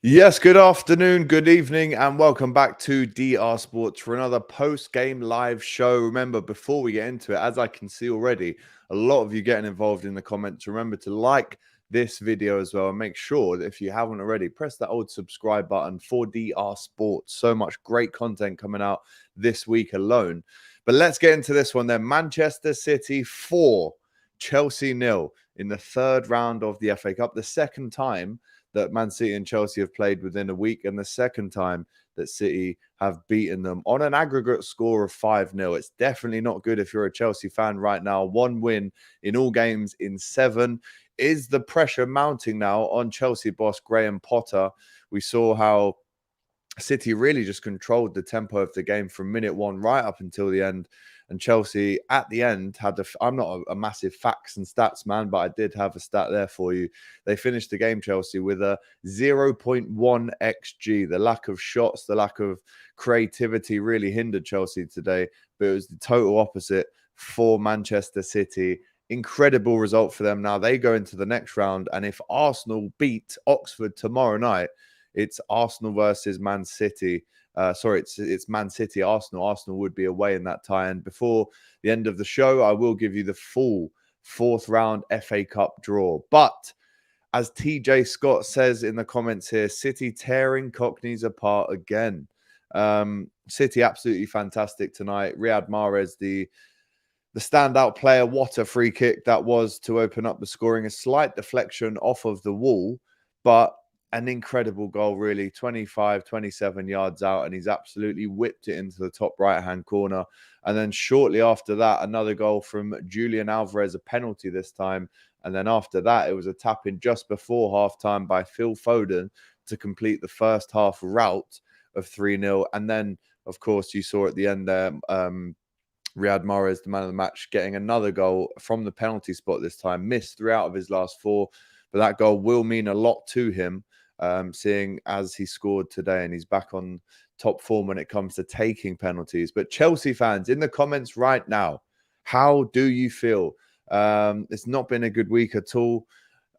Yes, good afternoon, good evening, and welcome back to DR Sports for another post-game live show. Remember, before we get into it, as I can see already, a lot of you getting involved in the comments. Remember to like this video as well, and make sure that if you haven't already, press that old subscribe button for DR Sports. So much great content coming out this week alone. But let's get into this one then. Manchester City 4, Chelsea 0 in the third round of the FA Cup, the second time that Man City and Chelsea have played within a week, and the second time that City have beaten them on an aggregate score of 5-0. It's definitely not good if you're a Chelsea fan right now. One win in all games in 7. Is the pressure mounting now on Chelsea boss Graham Potter? We saw how City really just controlled the tempo of the game from minute 1 right up until the end. And Chelsea at the end had I'm not a massive facts and stats man, but I did have a stat there for you. They finished the game, Chelsea, with a 0.1 XG. The lack of shots, the lack of creativity really hindered Chelsea today. But it was the total opposite for Manchester City. Incredible result for them. Now they go into the next round. And if Arsenal beat Oxford tomorrow night, it's Arsenal versus Man City. It's Man City, Arsenal. Arsenal would be away in that tie. And before the end of the show, I will give you the full fourth round FA Cup draw. But as TJ Scott says in the comments here, City tearing Cockneys apart again. City absolutely fantastic tonight. Riyad Mahrez, the standout player. What a free kick that was to open up the scoring. A slight deflection off of the wall, but an incredible goal, really. 25, 27 yards out, and he's absolutely whipped it into the top right-hand corner. And then shortly after that, another goal from Julian Alvarez, a penalty this time. And then after that, it was a tap-in just before half-time by Phil Foden to complete the first half rout of 3-0. And then, of course, you saw at the end there, Riyad Mahrez, the man of the match, getting another goal from the penalty spot this time. Missed 3 out of his last 4, but that goal will mean a lot to him, seeing as he scored today and he's back on top form when it comes to taking penalties. But Chelsea fans, in the comments right now, how do you feel? It's not been a good week at all.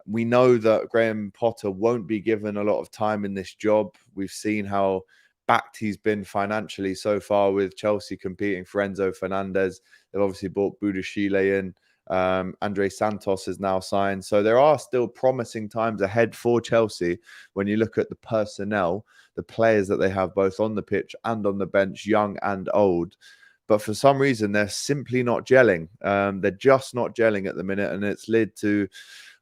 We know that Graham Potter won't be given a lot of time in this job. We've seen how backed he's been financially so far with Chelsea competing for Enzo Fernandez. They've obviously bought Budashile in. Andre Santos is now signed. So there are still promising times ahead for Chelsea when you look at the personnel, the players that they have both on the pitch and on the bench, young and old. But for some reason, they're simply not gelling. They're just not gelling at the minute, and it's led to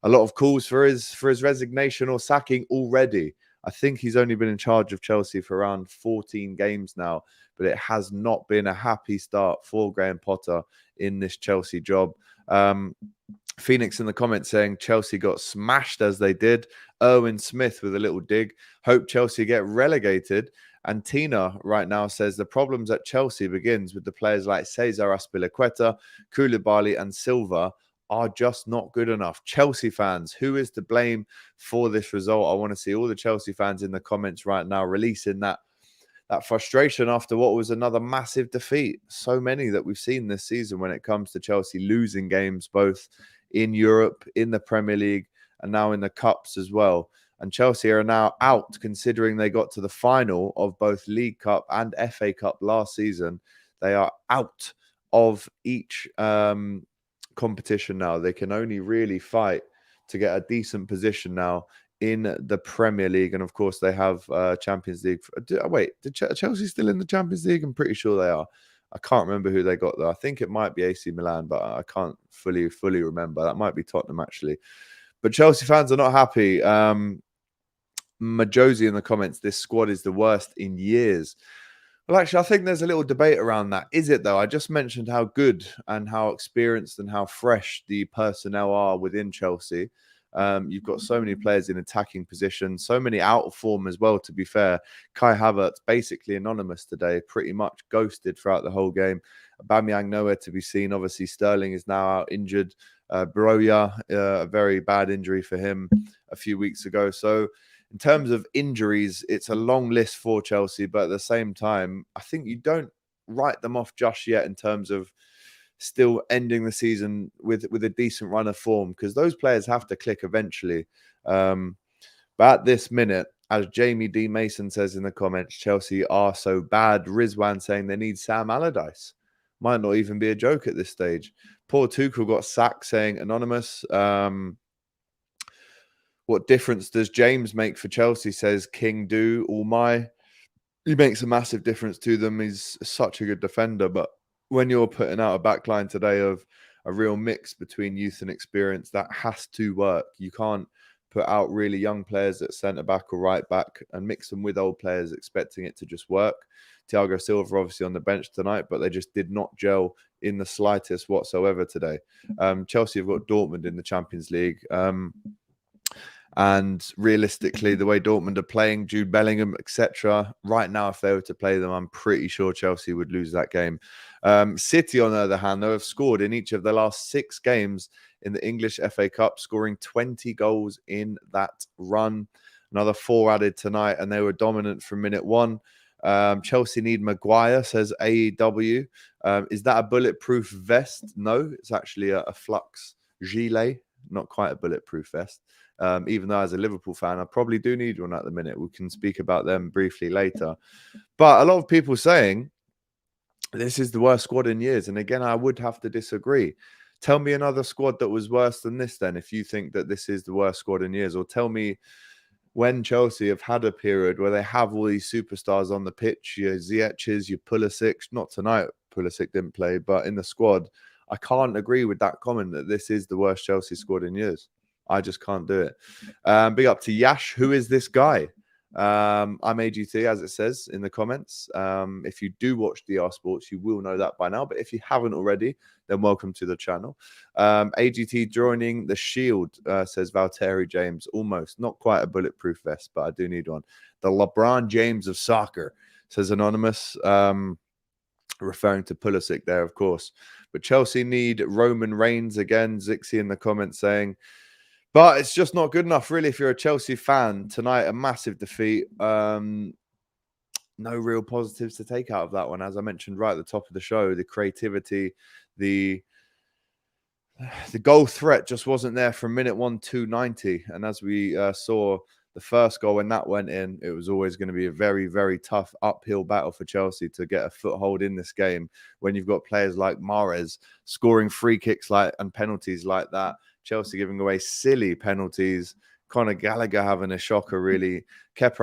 a lot of calls for his resignation or sacking already. I think he's only been in charge of Chelsea for around 14 games now, but it has not been a happy start for Graham Potter in this Chelsea job. Phoenix in the comments saying Chelsea got smashed as they did. Erwin Smith with a little dig. Hope Chelsea get relegated. And Tina right now says the problems at Chelsea begins with the players like Cesar Azpilicueta, Koulibaly and Silva are just not good enough. Chelsea fans, who is to blame for this result? I want to see all the Chelsea fans in the comments right now releasing that frustration after what was another massive defeat. So many that we've seen this season when it comes to Chelsea losing games, both in Europe, in the Premier League, and now in the Cups as well. And Chelsea are now out, considering they got to the final of both League Cup and FA Cup last season. They are out of each competition now. They can only really fight to get a decent position now in the Premier League. And of course, they have Champions League. Wait, Chelsea still in the Champions League? I'm pretty sure they are. I can't remember who they got though. I think it might be AC Milan, but I can't fully remember. That might be Tottenham actually. But Chelsea fans are not happy. Majosi in the comments, this squad is the worst in years. Well, actually, I think there's a little debate around that. Is it, though? I just mentioned how good and how experienced and how fresh the personnel are within Chelsea. You've got so many players in attacking positions, so many out of form as well, to be fair. Kai Havertz, basically anonymous today, pretty much ghosted throughout the whole game. Aubameyang nowhere to be seen. Obviously, Sterling is now out injured. Broja, a very bad injury for him a few weeks ago. So in terms of injuries, it's a long list for Chelsea, but at the same time, I think you don't write them off just yet in terms of still ending the season with a decent run of form, because those players have to click eventually. But at this minute, As Jamie D. Mason says in the comments, Chelsea are so bad. Rizwan saying they need Sam Allardyce. Might not even be a joke at this stage. Poor Tuchel got sacked, saying anonymous. What difference does James make for Chelsea, says King Do. All my He makes a massive difference to them. He's such a good defender, but when you're putting out a backline today of a real mix between youth and experience, that has to work. You can't put out really young players at centre back or right back and mix them with old players expecting it to just work. Thiago Silva obviously on the bench tonight, but they just did not gel in the slightest whatsoever today. Chelsea have got Dortmund in the Champions League. And realistically, the way Dortmund are playing, Jude Bellingham, etc., right now, if they were to play them, I'm pretty sure Chelsea would lose that game. City, on the other hand, though, have scored in each of the last 6 games in the English FA Cup, scoring 20 goals in that run. Another 4 added tonight, and they were dominant from minute 1. Chelsea need Maguire, says AEW. Is that a bulletproof vest? No, it's actually a flux gilet, not quite a bulletproof vest. Even though as a Liverpool fan, I probably do need one at the minute. We can speak about them briefly later. But a lot of people saying this is the worst squad in years. And again, I would have to disagree. Tell me another squad that was worse than this then, if you think that this is the worst squad in years. Or tell me when Chelsea have had a period where they have all these superstars on the pitch, your Ziyech's, your Pulisic, not tonight, Pulisic didn't play, but in the squad, I can't agree with that comment that this is the worst Chelsea squad in years. I just can't do it. Big up to Yash. Who is this guy? I'm AGT, as it says in the comments. If you do watch DR Sports, you will know that by now. But if you haven't already, then welcome to the channel. AGT joining the Shield, says Valtteri James. Almost. Not quite a bulletproof vest, but I do need one. The LeBron James of soccer, says Anonymous. Referring to Pulisic there, of course. But Chelsea need Roman Reigns again. Zixi in the comments saying... But it's just not good enough, really, if you're a Chelsea fan. Tonight, a massive defeat. No real positives to take out of that one. As I mentioned right at the top of the show, the creativity, the goal threat just wasn't there from minute 1 to 90. And as we saw the first goal when that went in, it was always going to be a very, very tough uphill battle for Chelsea to get a foothold in this game when you've got players like Mahrez scoring free kicks and penalties like that. Chelsea giving away silly penalties. Conor Gallagher having a shocker, really. Kepa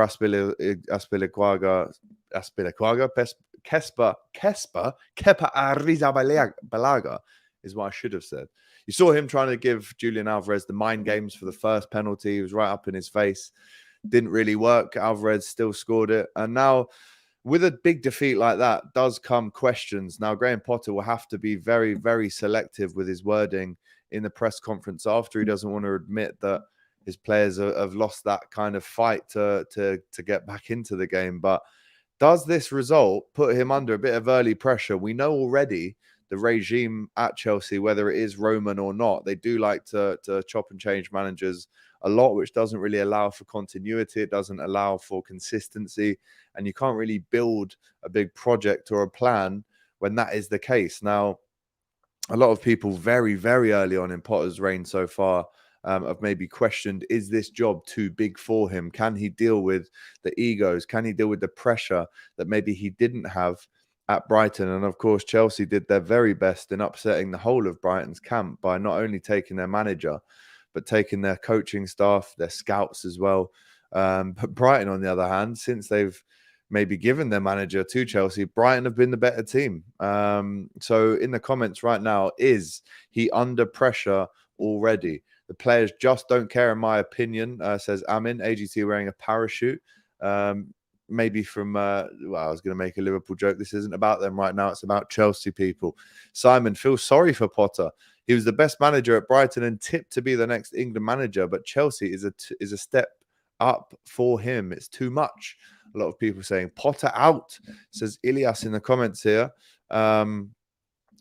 Arrizabalaga is what I should have said. You saw him trying to give Julian Alvarez the mind games for the first penalty. He was right up in his face. Didn't really work. Alvarez still scored it. And now, with a big defeat like that, does come questions. Now, Graham Potter will have to be very, very selective with his wording in the press conference after. He doesn't want to admit that his players have lost that kind of fight to get back into the game. But does this result put him under a bit of early pressure? We know already the regime at Chelsea, whether it is Roman or not, they do like to chop and change managers a lot, which doesn't really allow for continuity. It doesn't allow for consistency. And you can't really build a big project or a plan when that is the case. Now, a lot of people very, very early on in Potter's reign so far have maybe questioned, is this job too big for him? Can he deal with the egos? Can he deal with the pressure that maybe he didn't have at Brighton? And of course, Chelsea did their very best in upsetting the whole of Brighton's camp by not only taking their manager, but taking their coaching staff, their scouts as well. But Brighton, on the other hand, since they've maybe given their manager to Chelsea, Brighton have been the better team. So in the comments right now, is he under pressure already? The players just don't care, in my opinion, says Amin. AGT wearing a parachute. Maybe from, well, I was going to make a Liverpool joke. This isn't about them right now. It's about Chelsea people. Simon, feel sorry for Potter. He was the best manager at Brighton and tipped to be the next England manager, but Chelsea is a step up for him. It's too much. A lot of people saying Potter out, says Ilias in the comments here.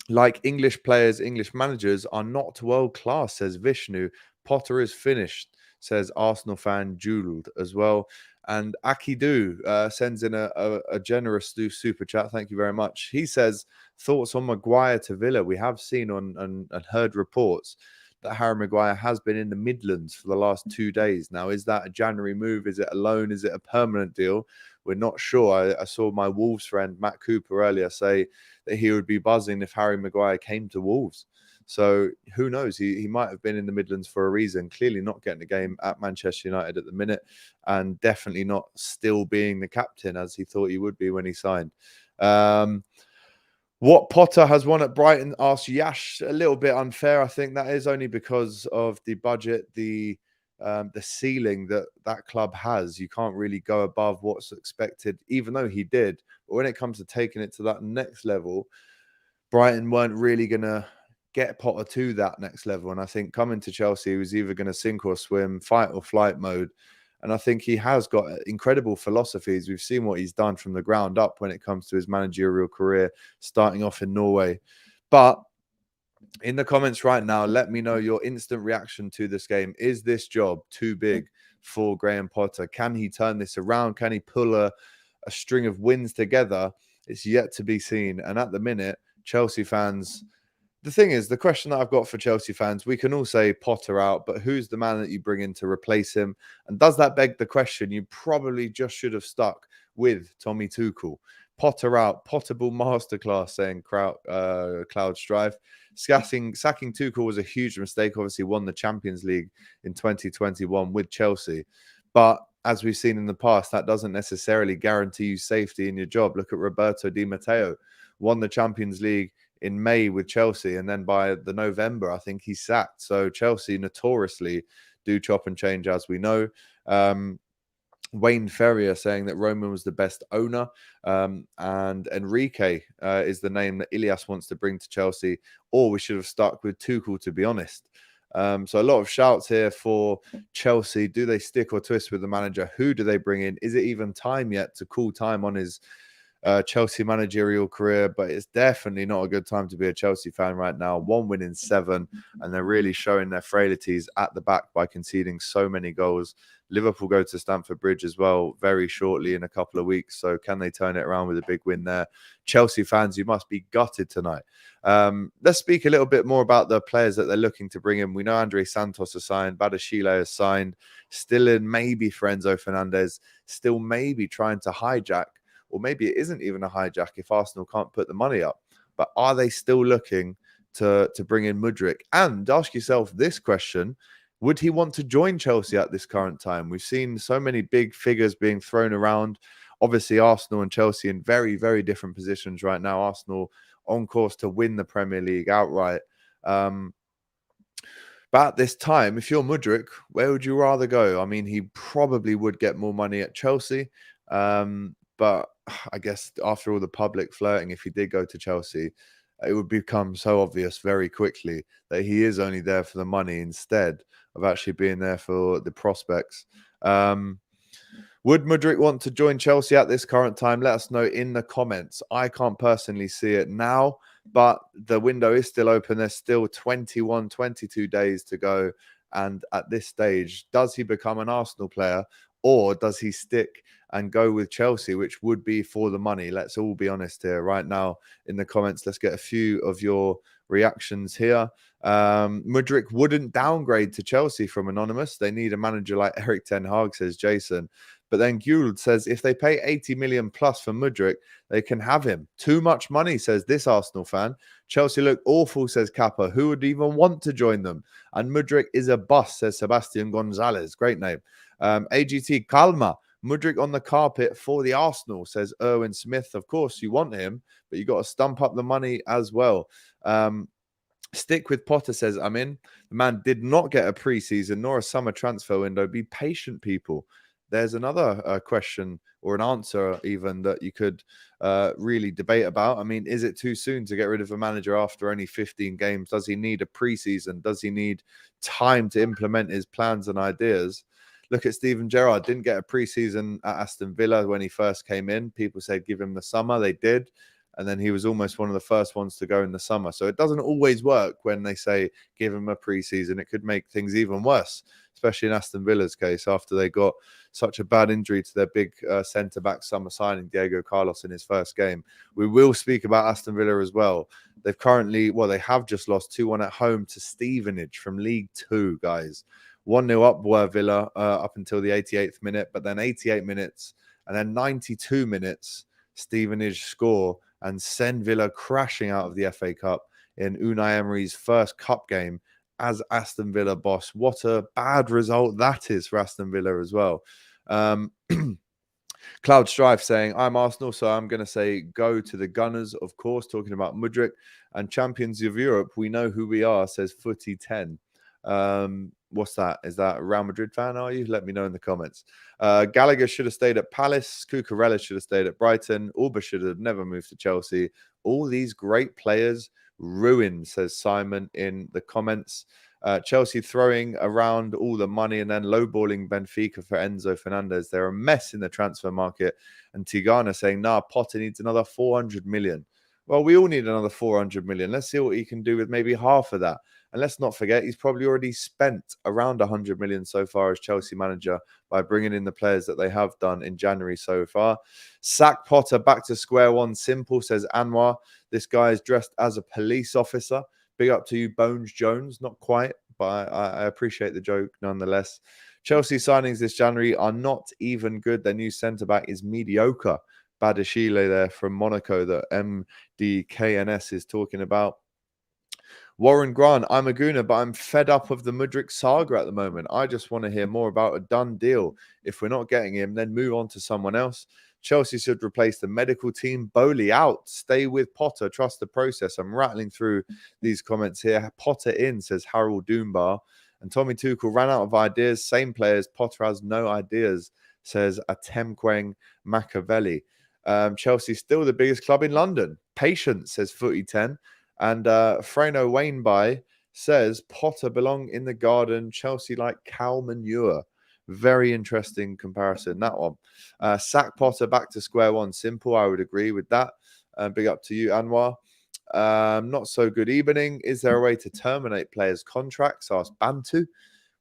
Like English players, English managers are not world class, says Vishnu. Potter is finished, says Arsenal fan Jules as well. And Akidu sends in a generous super chat. Thank you very much. He says, thoughts on Maguire to Villa. We have seen and heard reports. that Harry Maguire has been in the Midlands for the last 2 days. Now, is that a January move? Is it a loan? Is it a permanent deal? We're not sure. I saw my Wolves friend Matt Cooper earlier say that he would be buzzing if Harry Maguire came to Wolves. So who knows? He might have been in the Midlands for a reason. Clearly not getting a game at Manchester United at the minute, and definitely not still being the captain as he thought he would be when he signed. What Potter has won at Brighton, asks Yash. A little bit unfair. I think that is only because of the budget, the ceiling that club has. You can't really go above what's expected, even though he did. But when it comes to taking it to that next level, Brighton weren't really going to get Potter to that next level. And I think coming to Chelsea, he was either going to sink or swim, fight or flight mode. And I think he has got incredible philosophies. We've seen what he's done from the ground up when it comes to his managerial career, starting off in Norway. But in the comments right now, let me know your instant reaction to this game. Is this job too big for Graham Potter? Can he turn this around? Can he pull a string of wins together? It's yet to be seen. And at the minute, Chelsea fans... The thing is, the question that I've got for Chelsea fans, we can all say Potter out, but who's the man that you bring in to replace him? And does that beg the question? You probably just should have stuck with Tommy Tuchel. Potter out, Potterable masterclass, saying Cloud Strife. Sacking Tuchel was a huge mistake. Obviously won the Champions League in 2021 with Chelsea. But as we've seen in the past, that doesn't necessarily guarantee you safety in your job. Look at Roberto Di Matteo. Won the Champions League in May with Chelsea, and then by the November, I think he's sacked. So Chelsea notoriously do chop and change, as we know. Wayne Ferrier saying that Roman was the best owner, and Enrique is the name that Ilias wants to bring to Chelsea, or we should have stuck with Tuchel, to be honest. So a lot of shouts here for Chelsea. Do they stick or twist with the manager? Who do they bring in? Is it even time yet to call time on his Chelsea managerial career? But it's definitely not a good time to be a Chelsea fan right now. 1 win in 7, and they're really showing their frailties at the back by conceding so many goals. Liverpool go to Stamford Bridge as well very shortly in a couple of weeks. So can they turn it around with a big win there? Chelsea fans, you must be gutted tonight. Let's speak a little bit more about the players that they're looking to bring in. We know Andre Santos has signed, Badashile has signed, still in maybe Enzo Fernandez, still maybe trying to hijack, or maybe it isn't even a hijack if Arsenal can't put the money up. But are they still looking to bring in Mudryk? And ask yourself this question: would he want to join Chelsea at this current time? We've seen so many big figures being thrown around. Obviously, Arsenal and Chelsea in very, very different positions right now. Arsenal on course to win the Premier League outright. But at this time, if you're Mudryk, where would you rather go? I mean, he probably would get more money at Chelsea. But I guess after all the public flirting, if he did go to Chelsea, it would become so obvious very quickly that he is only there for the money instead of actually being there for the prospects. Would Mudryk want to join Chelsea at this current time? Let us know in the comments. I can't personally see it now, but the window is still open. There's still 22 days to go. And at this stage, does he become an Arsenal player, or does he stick and go with Chelsea, which would be for the money? Let's all be honest here right now in the comments. Let's get a few of your reactions here. Mudryk wouldn't downgrade to Chelsea from Anonymous. They need a manager like Eric Ten Hag, says Jason. But then Gould says if they pay 80 million plus for Mudryk, they can have him. Too much money, says this Arsenal fan. Chelsea look awful, says Kappa. Who would even want to join them? And Mudryk is a bust, says Sebastian Gonzalez. Great name. AGT Calma. Mudryk on the carpet for the Arsenal, says Erwin Smith. Of course, you want him, but you got to stump up the money as well. Stick with Potter, says I'm in. The man did not get a preseason nor a summer transfer window. Be patient, people. There's another question or an answer even that you could really debate about. I mean, is it too soon to get rid of a manager after only 15 games? Does he need a preseason? Does he need time to implement his plans and ideas? Look at Steven Gerrard. Didn't get a preseason at Aston Villa when he first came in. People said give him the summer. They did. And then he was almost one of the first ones to go in the summer. So it doesn't always work when they say give him a preseason. It could make things even worse, especially in Aston Villa's case after they got such a bad injury to their big centre-back summer signing, Diego Carlos, in his first game. We will speak about Aston Villa as well. They've currently, they have just lost 2-1 at home to Stevenage from League Two, guys. 1-0 up were Villa up until the 88th minute, but then 88 minutes and then 92 minutes, Stevenage score and send Villa crashing out of the FA Cup in Unai Emery's first cup game as Aston Villa boss. What a bad result that is for Aston Villa as well. Cloud Strife saying, I'm Arsenal, so I'm going to say go to the Gunners, of course, talking about Mudryk. And Champions of Europe, we know who we are, says Footy 10. What's that? Is that a Real Madrid fan, are you? Let me know in the comments. Gallagher should have stayed at Palace. Cucurella should have stayed at Brighton. Alba should have never moved to Chelsea. All these great players ruined, says Simon in the comments. Chelsea throwing around all the money and then lowballing Benfica for Enzo Fernandez. They're a mess in the transfer market. And Tigana saying, nah, Potter needs another 400 million. Well, we all need another 400 million. Let's see what he can do with maybe half of that. And let's not forget, he's probably already spent around 100 million so far as Chelsea manager by bringing in the players that they have done in January so far. Sack Potter back to square one. Simple, says Anwar. This guy is dressed as a police officer. Big up to you, Bones Jones. Not quite, but I appreciate the joke nonetheless. Chelsea signings this January are not even good. Their new centre-back is mediocre. Badashile there from Monaco that MDKNS is talking about. Warren Grant, I'm a Gooner, but I'm fed up of the Mudryk saga at the moment. I just want to hear more about a done deal. If we're not getting him, then move on to someone else. Chelsea should replace the medical team. Bowley out. Stay with Potter. Trust the process. I'm rattling through these comments here. Potter in, says Harold Doombar. And Tommy Tuchel ran out of ideas. Same players. Potter has no ideas, says Atemqueng Machiavelli. Chelsea still the biggest club in London. Patience, says Footy 10. And Freno Wainby says Potter belong in the garden. Chelsea like cow manure. Very interesting comparison, that one. Sack Potter back to square one. Simple, I would agree with that. Big up to you, Anwar. Not so good evening. Is there a way to terminate players' contracts? Asked Bantu.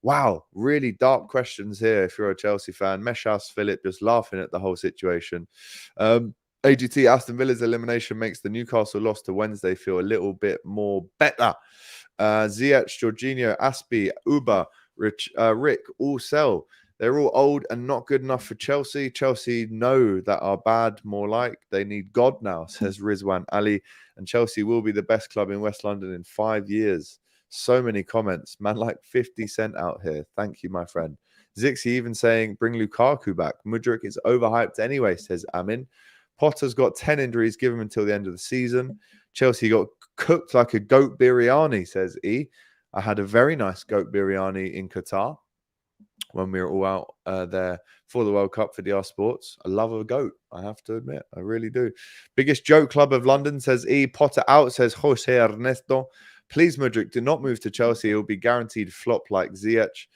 Wow, really dark questions here if you're a Chelsea fan. Meshas Philip just laughing at the whole situation. AGT, Aston Villa's elimination makes the Newcastle loss to Wednesday feel a little bit more better. Ziyech, Jorginho, Aspie, Uber, Rick, all sell. They're all old and not good enough for Chelsea. Chelsea know that are bad, more like. They need God now, says Rizwan Ali. And Chelsea will be the best club in West London in 5 years. So many comments. Man, like 50 Cent out here. Thank you, my friend. Zixi even saying, bring Lukaku back. Mudryk is overhyped anyway, says Amin. Potter's got 10 injuries. Give him until the end of the season. Chelsea got cooked like a goat biryani, says E. I had a very nice goat biryani in Qatar when we were all out there for the World Cup for DR Sports. I love a goat, I have to admit. I really do. Biggest joke club of London, says E. Potter out, says Jose Ernesto. Please, Mudryk, do not move to Chelsea. He'll be guaranteed flop like Ziyech.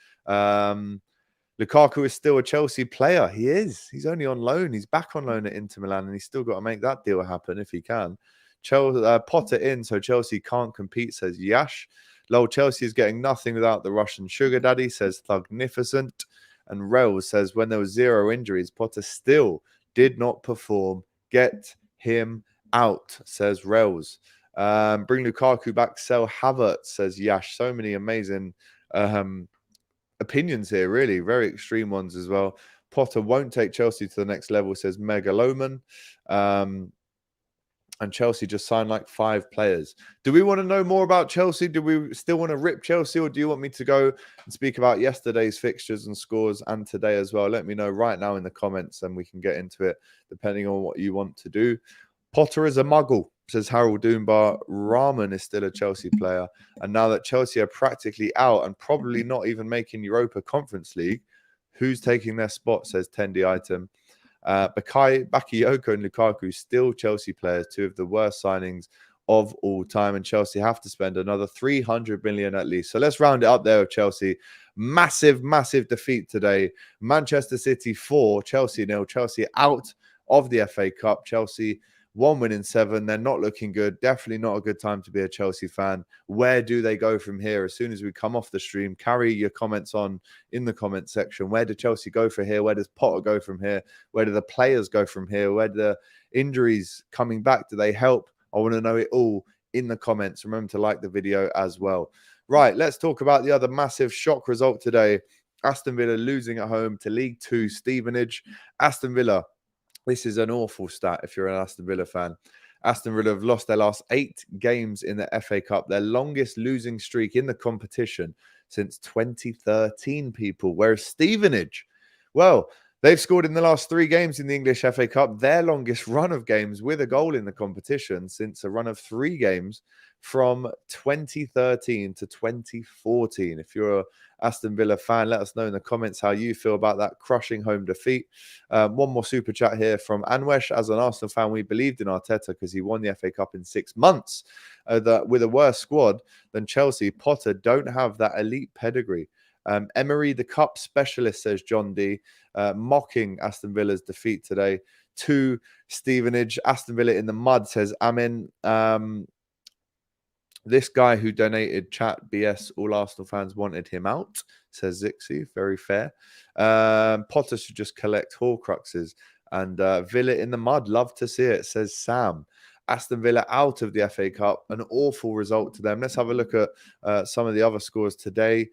Lukaku is still a Chelsea player. He is. He's only on loan. He's back on loan at Inter Milan, and he's still got to make that deal happen if he can. Potter in, so Chelsea can't compete, says Yash. Lol, Chelsea is getting nothing without the Russian sugar daddy, says Thugnificent. And Rails says, when there was 0 injuries, Potter still did not perform. Get him out, says Rails. Bring Lukaku back, sell Havertz, says Yash. So many amazing opinions here, really. Very extreme ones as well. Potter won't take Chelsea to the next level, says Megaloman. And Chelsea just signed like 5 players. Do we want to know more about Chelsea? Do we still want to rip Chelsea, or do you want me to go and speak about yesterday's fixtures and scores and today as well? Let me know right now in the comments and we can get into it depending on what you want to do. Potter is a muggle, says Harold Doombar. Rahman is still a Chelsea player. And now that Chelsea are practically out and probably not even making Europa Conference League, who's taking their spot, says Tendi Item. Bakayoko and Lukaku, still Chelsea players, 2 of the worst signings of all time. And Chelsea have to spend another 300 million at least. So let's round it up there with Chelsea. Massive, massive defeat today. Manchester City 4, Chelsea 0. Chelsea out of the FA Cup. Chelsea 1 win in 7. They're not looking good. Definitely not a good time to be a Chelsea fan. Where do they go from here? As soon as we come off the stream, carry your comments on in the comment section. Where do Chelsea go from here? Where does Potter go from here? Where do the players go from here? Where do the injuries coming back? Do they help? I want to know it all in the comments. Remember to like the video as well. Right, let's talk about the other massive shock result today. Aston Villa losing at home to League Two Stevenage. Aston Villa, this is an awful stat if you're an Aston Villa fan. Aston Villa have lost their last 8 games in the FA Cup, their longest losing streak in the competition since 2013, people. Whereas Stevenage, well, they've scored in the last 3 games in the English FA Cup, their longest run of games with a goal in the competition since a run of 3 games from 2013 to 2014. If you're a Aston Villa fan, let us know in the comments how you feel about that crushing home defeat. One more super chat here from Anwesh. As an Arsenal fan, we believed in Arteta because he won the FA Cup in 6 months. That with a worse squad than Chelsea, Potter don't have that elite pedigree. Emery, the cup specialist, says John D, mocking Aston Villa's defeat today to Stevenage. Aston Villa in the mud, says Amin. This guy who donated chat BS, all Arsenal fans wanted him out, says Zixi. Very fair. Potter should just collect Horcruxes. And Villa in the mud, love to see it, says Sam. Aston Villa out of the FA Cup, an awful result to them. Let's have a look at some of the other scores today.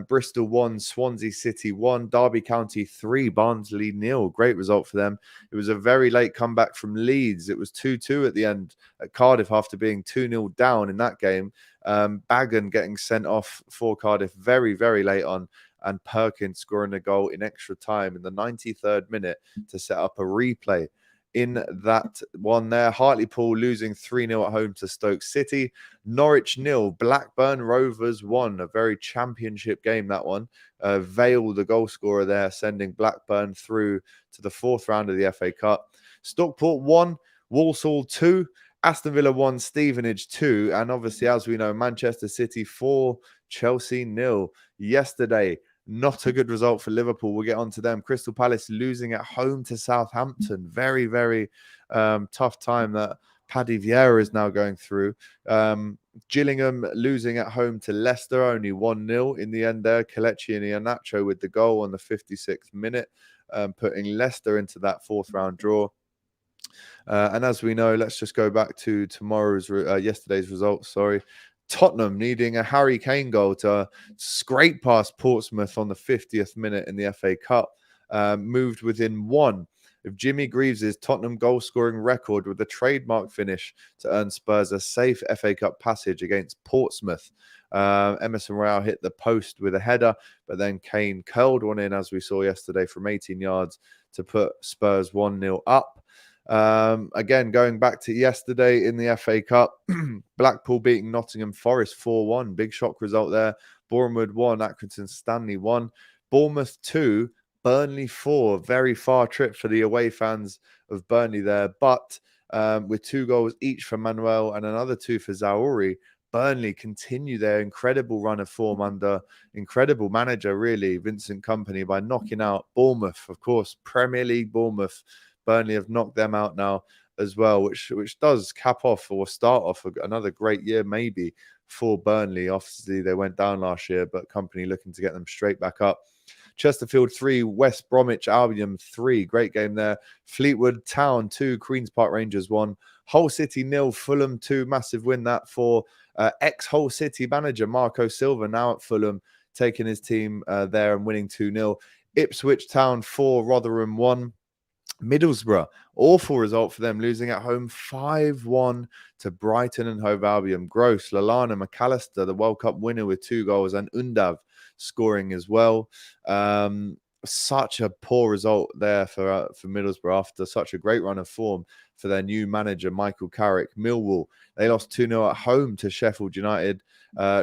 Bristol 1, Swansea City 1, Derby County 3, Barnsley 0. Great result for them. It was a very late comeback from Leeds. It was 2-2 at the end at Cardiff after being 2-0 down in that game. Bagan getting sent off for Cardiff very, very late on, and Perkins scoring a goal in extra time in the 93rd minute to set up a replay in that one there. Hartlepool losing 3-0 at home to Stoke City. Norwich 0, Blackburn Rovers 1. A very championship game, that one. Vale, the goal scorer there, sending Blackburn through to the 4th round of the FA Cup. Stockport 1, Walsall 2, Aston Villa 1, Stevenage 2. And obviously, as we know, Manchester City 4, Chelsea 0 yesterday. Not a good result for Liverpool. We'll get on to them. Crystal Palace losing at home to Southampton. Very, very tough time that Paddy Vieira is now going through. Gillingham losing at home to Leicester, only 1-0 in the end there. Kelechi and Iheanacho with the goal on the 56th minute, putting Leicester into that 4th round draw. And as we know, let's just go back to yesterday's results. Tottenham needing a Harry Kane goal to scrape past Portsmouth on the 50th minute in the FA Cup. Moved within 1 of Jimmy Greaves' Tottenham goal-scoring record with a trademark finish to earn Spurs a safe FA Cup passage against Portsmouth. Emerson Royale hit the post with a header, but then Kane curled one in, as we saw yesterday, from 18 yards to put Spurs 1-0 up. Again, going back to yesterday in the FA Cup, Blackpool beating Nottingham Forest 4-1. Big shock result there. Bournemouth 1, Accrington Stanley 1. Bournemouth 2, Burnley 4. Very far trip for the away fans of Burnley there. But with 2 goals each for Manuel and another 2 for Zauri, Burnley continue their incredible run of form under incredible manager, really, Vincent Kompany, by knocking out Bournemouth. Of course, Premier League Bournemouth. Burnley have knocked them out now as well, which does cap off or start off another great year maybe for Burnley. Obviously, they went down last year, but Kompany looking to get them straight back up. Chesterfield 3, West Bromwich Albion 3. Great game there. Fleetwood Town 2, Queen's Park Rangers 1. Hull City 0, Fulham 2. Massive win that for ex-Hull City manager Marco Silva, now at Fulham, taking his team there and winning 2-0. Ipswich Town 4, Rotherham 1. Middlesbrough, awful result for them, losing at home 5-1 to Brighton and Hove Albion. Gross, Lallana, McAllister, the World Cup winner with 2 goals, and Undav scoring as well. Such a poor result there for Middlesbrough after such a great run of form for their new manager, Michael Carrick. Millwall, they lost 2-0 at home to Sheffield United.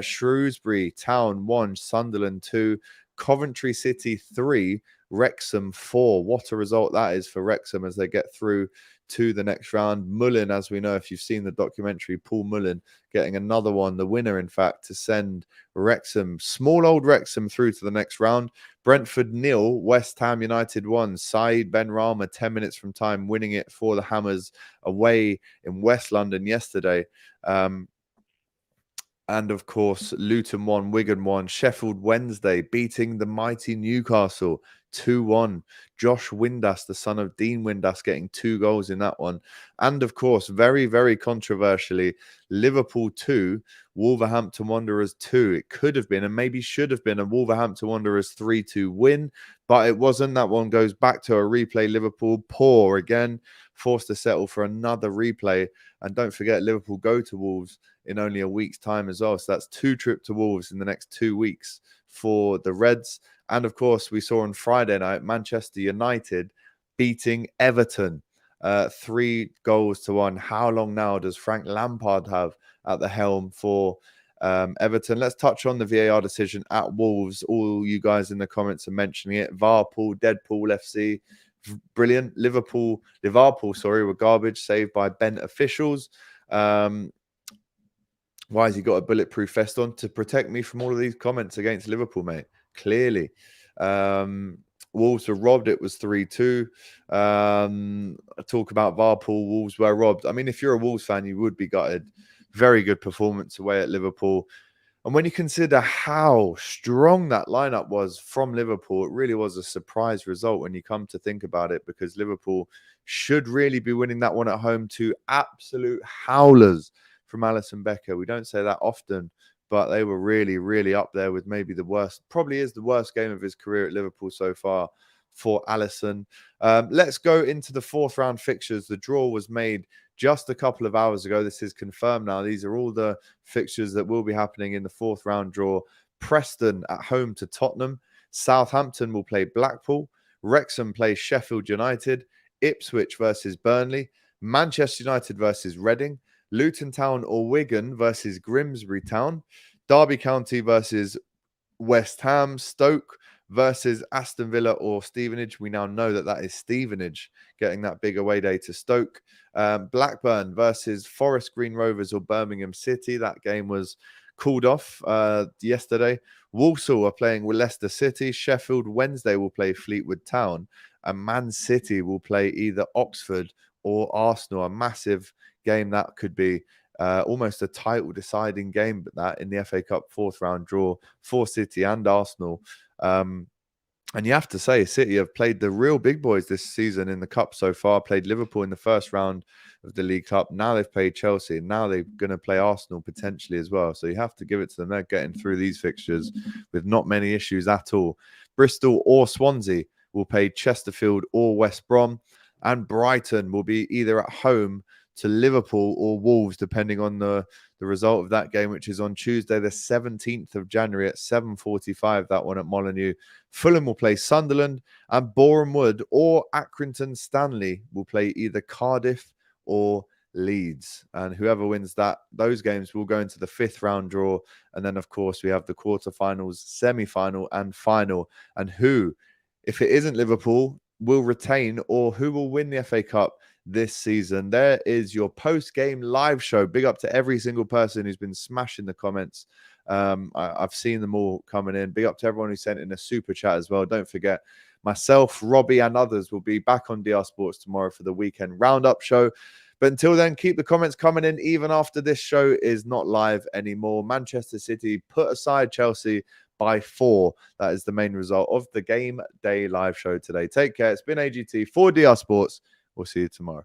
Shrewsbury Town 1, Sunderland 2. Coventry City 3, Wrexham 4. What a result that is for Wrexham as they get through to the next round. Mullin, as we know, if you've seen the documentary, Paul Mullin getting another one, the winner, in fact, to send Wrexham, small old Wrexham, through to the next round. Brentford 0, West Ham United 1. Saeed Benrahma, 10 minutes from time, winning it for the Hammers away in West London yesterday. And of course, Luton 1, Wigan 1, Sheffield Wednesday beating the mighty Newcastle 2-1. Josh Windass, the son of Dean Windass, getting 2 goals in that one. And of course, very, very controversially, Liverpool 2, Wolverhampton Wanderers 2. It could have been and maybe should have been a Wolverhampton Wanderers 3-2 win, but it wasn't. That one goes back to a replay. Liverpool poor again, forced to settle for another replay. And don't forget, Liverpool go to Wolves in only a week's time as well. So that's 2 trips to Wolves in the next 2 weeks for the Reds. And of course, we saw on Friday night, Manchester United beating Everton 3-1. How long now does Frank Lampard have at the helm for Everton? Let's touch on the VAR decision at Wolves. All you guys in the comments are mentioning it. Varpool, Deadpool FC, brilliant. Liverpool, were garbage, saved by bent officials. Why has he got a bulletproof vest on? To protect me from all of these comments against Liverpool, mate. Clearly. Wolves were robbed. It was 3-2. Talk about Varpool. Wolves were robbed. I mean, if you're a Wolves fan, you would be gutted. Very good performance away at Liverpool. And when you consider how strong that lineup was from Liverpool, it really was a surprise result when you come to think about it, because Liverpool should really be winning that one at home to absolute howlers from Alisson Becker. We don't say that often, but they were really, really up there with maybe the worst, probably is the worst game of his career at Liverpool so far for Alisson. Let's go into the 4th round fixtures. The draw was made just a couple of hours ago. This is confirmed now. These are all the fixtures that will be happening in the 4th round draw. Preston at home to Tottenham. Southampton will play Blackpool. Wrexham plays Sheffield United. Ipswich versus Burnley. Manchester United versus Reading. Luton Town or Wigan versus Grimsby Town. Derby County versus West Ham. Stoke versus Aston Villa or Stevenage. We now know that that is Stevenage getting that big away day to Stoke. Blackburn versus Forest Green Rovers or Birmingham City. That game was called off yesterday. Walsall are playing with Leicester City. Sheffield Wednesday will play Fleetwood Town. And Man City will play either Oxford or Arsenal. A massive game that could be, almost a title deciding game, but that in the FA Cup 4th round draw for City and Arsenal. And you have to say, City have played the real big boys this season in the Cup so far. Played Liverpool in the 1st round of the League Cup. Now they've played Chelsea, and now they're going to play Arsenal potentially as well. So you have to give it to them. They're getting through these fixtures with not many issues at all. Bristol or Swansea will play Chesterfield or West Brom. And Brighton will be either at home to Liverpool or Wolves, depending on the result of that game, which is on Tuesday, the 17th of January at 7:45, that one at Molineux. Fulham will play Sunderland, and Boreham Wood or Accrington Stanley will play either Cardiff or Leeds. And whoever wins those games will go into the 5th round draw. And then, of course, we have the quarterfinals, semi-final, and final. And who, if it isn't Liverpool, will retain, or who will win the FA Cup this season? There is your post-game live show. Big up to every single person who's been smashing the comments. I've seen them all coming in. Big up to everyone who sent in a super chat as well. Don't forget, myself, Robbie, and others will be back on DR Sports tomorrow for the weekend roundup show. But until then, keep the comments coming in even after this show is not live anymore. Manchester City put aside Chelsea by 4. That is the main result of the game day live show today. Take care. It's been AGT for DR Sports. We'll see you tomorrow.